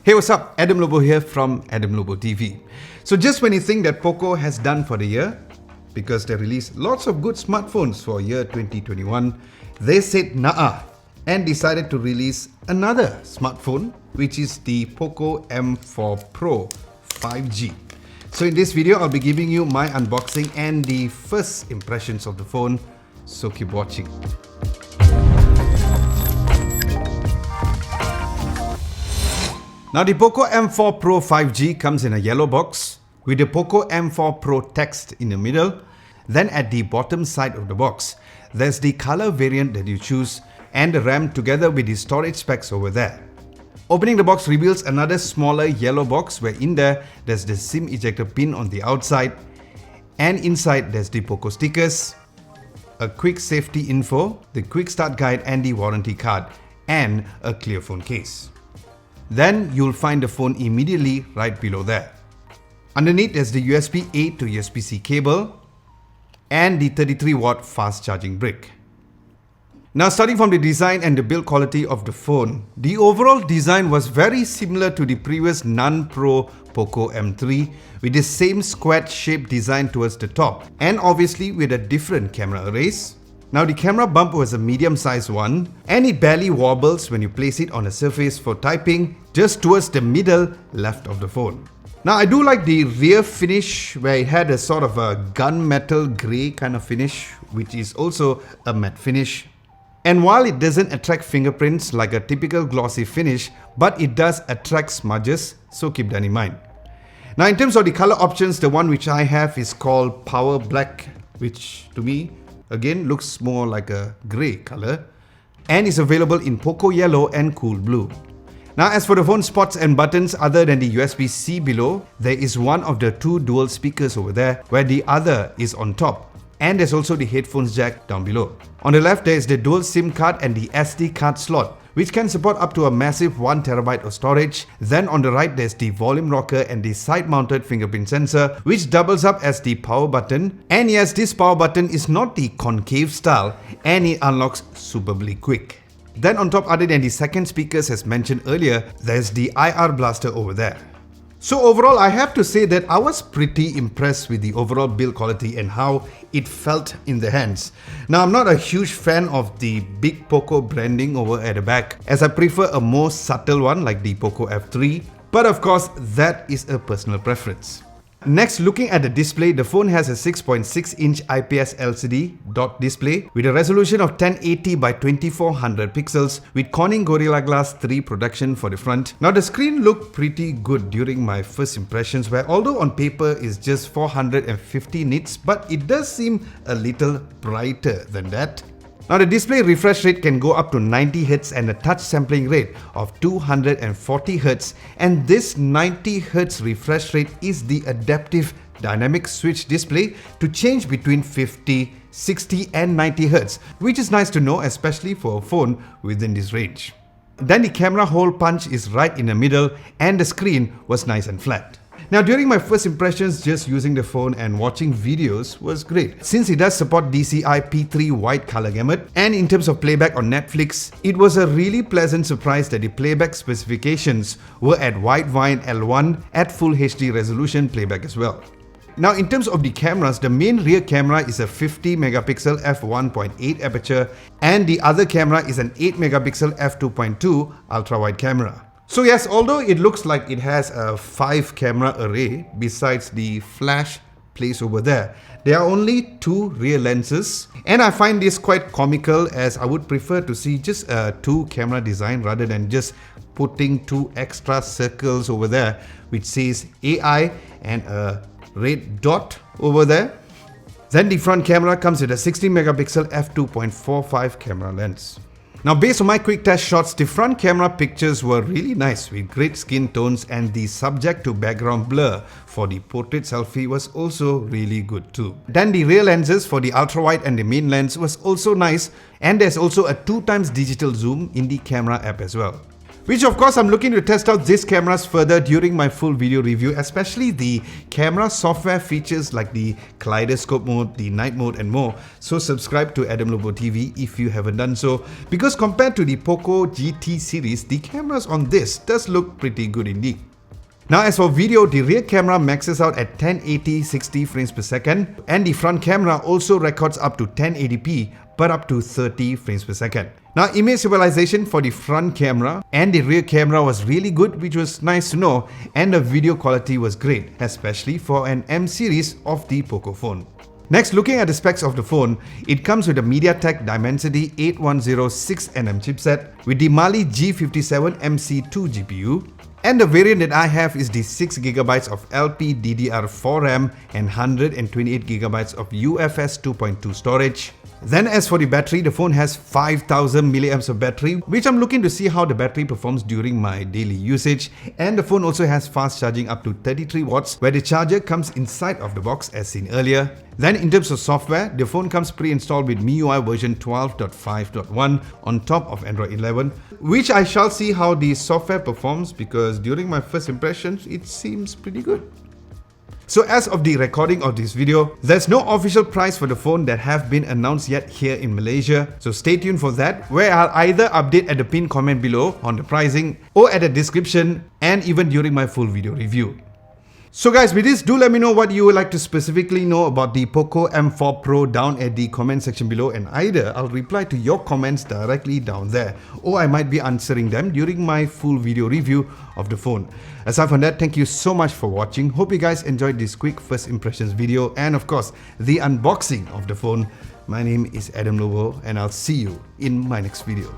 Hey, what's up? Adam Lobo here from Adam Lobo TV. So just when you think that Poco has done for the year, because they released lots of good smartphones for year 2021, they said nah and decided to release another smartphone, which is the Poco M4 Pro 5G. So in this video, I'll be giving you my unboxing and the first impressions of the phone, so keep watching. Now the Poco M4 Pro 5G comes in a yellow box with the Poco M4 Pro text in the middle. Then at the bottom side of the box, there's the color variant that you choose and the RAM together with the storage specs over there. Opening the box reveals another smaller yellow box where in there's the SIM ejector pin on the outside, and inside there's the Poco stickers, a quick safety info, the quick start guide and the warranty card, and a clear phone case. Then you'll find the phone immediately right below there. Underneath there's the USB-A to USB-C cable and the 33-watt fast charging brick. Now starting from the design and the build quality of the phone, the overall design was very similar to the previous non-Pro Poco M3 with the same square shaped design towards the top and obviously with a different camera arrays. Now the camera bump was a medium-sized one and it barely wobbles when you place it on a surface for typing just towards the middle left of the phone. Now I do like the rear finish where it had a sort of a gunmetal grey kind of finish, which is also a matte finish. And while it doesn't attract fingerprints like a typical glossy finish, but it does attract smudges, so keep that in mind. Now in terms of the color options, the one which I have is called Power Black, which to me again looks more like a grey color and is available in Poco Yellow and Cool Blue. Now as for the phone spots and buttons, other than the USB-C below, there is one of the two dual speakers over there where the other is on top. And there's also the headphones jack down below. On the left there is the dual SIM card and the SD card slot, which can support up to a massive 1TB of storage. Then on the right there's the volume rocker and the side-mounted fingerprint sensor, which doubles up as the power button. And yes, this power button is not the concave style and it unlocks superbly quick. Then on top, other than the second speakers as mentioned earlier, there's the IR blaster over there. So overall, I have to say that I was pretty impressed with the overall build quality and how it felt in the hands. Now, I'm not a huge fan of the big Poco branding over at the back, as I prefer a more subtle one like the Poco F3, but of course, that is a personal preference. Next, looking at the display, the phone has a 6.6-inch IPS LCD dot display with a resolution of 1080 by 2400 pixels with Corning Gorilla Glass 3 protection for the front. Now the screen looked pretty good during my first impressions, where although on paper is just 450 nits, but it does seem a little brighter than that. Now the display refresh rate can go up to 90Hz and a touch sampling rate of 240Hz, and this 90Hz refresh rate is the adaptive dynamic switch display to change between 50, 60 and 90Hz, which is nice to know, especially for a phone within this range. Then the camera hole punch is right in the middle and the screen was nice and flat. Now during my first impressions, just using the phone and watching videos was great, since it does support DCI P3 wide color gamut, and in terms of playback on Netflix, it was a really pleasant surprise that the playback specifications were at Widevine L1 at Full HD resolution playback as well. Now in terms of the cameras, the main rear camera is a 50 megapixel f1.8 aperture and the other camera is an 8 megapixel f2.2 ultra wide camera. So yes, although it looks like it has a 5 camera array besides the flash placed over there, there are only 2 rear lenses, and I find this quite comical, as I would prefer to see just a 2 camera design rather than just putting 2 extra circles over there which says AI and a red dot over there. Then the front camera comes with a 16 megapixel f2.45 camera lens. Now based on my quick test shots, the front camera pictures were really nice with great skin tones, and the subject to background blur for the portrait selfie was also really good too. Then the rear lenses for the ultra wide and the main lens was also nice, and there's also a 2x digital zoom in the camera app as well. Which of course I'm looking to test out these cameras further during my full video review, especially the camera software features like the kaleidoscope mode, the night mode and more. So subscribe to Adam Lobo TV if you haven't done so, because compared to the Poco GT series, the cameras on this does look pretty good indeed. Now as for video, the rear camera maxes out at 1080 60 frames per second, and the front camera also records up to 1080p but up to 30 frames per second. Now image stabilization for the front camera and the rear camera was really good, which was nice to know, and the video quality was great, especially for an M series of the Poco phone. Next, looking at the specs of the phone, it comes with a MediaTek Dimensity 8106 6nm chipset with the Mali G57 MC2 GPU, and the variant that I have is the 6GB of LPDDR4 RAM and 128GB of UFS 2.2 storage. Then as for the battery, the phone has 5000 mAh of battery, which I'm looking to see how the battery performs during my daily usage. And the phone also has fast charging up to 33 watts, where the charger comes inside of the box as seen earlier. Then in terms of software, the phone comes pre-installed with MIUI version 12.5.1 on top of Android 11, which I shall see how the software performs, because during my first impressions, it seems pretty good. So as of the recording of this video, there's no official price for the phone that have been announced yet here in Malaysia. So stay tuned for that, where I'll either update at the pinned comment below on the pricing or at the description, and even during my full video review. So guys, with this, do let me know what you would like to specifically know about the Poco M4 Pro down at the comment section below, and either I'll reply to your comments directly down there, or I might be answering them during my full video review of the phone. Aside from that, thank you so much for watching. Hope you guys enjoyed this quick first impressions video and of course the unboxing of the phone. My name is Adam Lobo and I'll see you in my next video.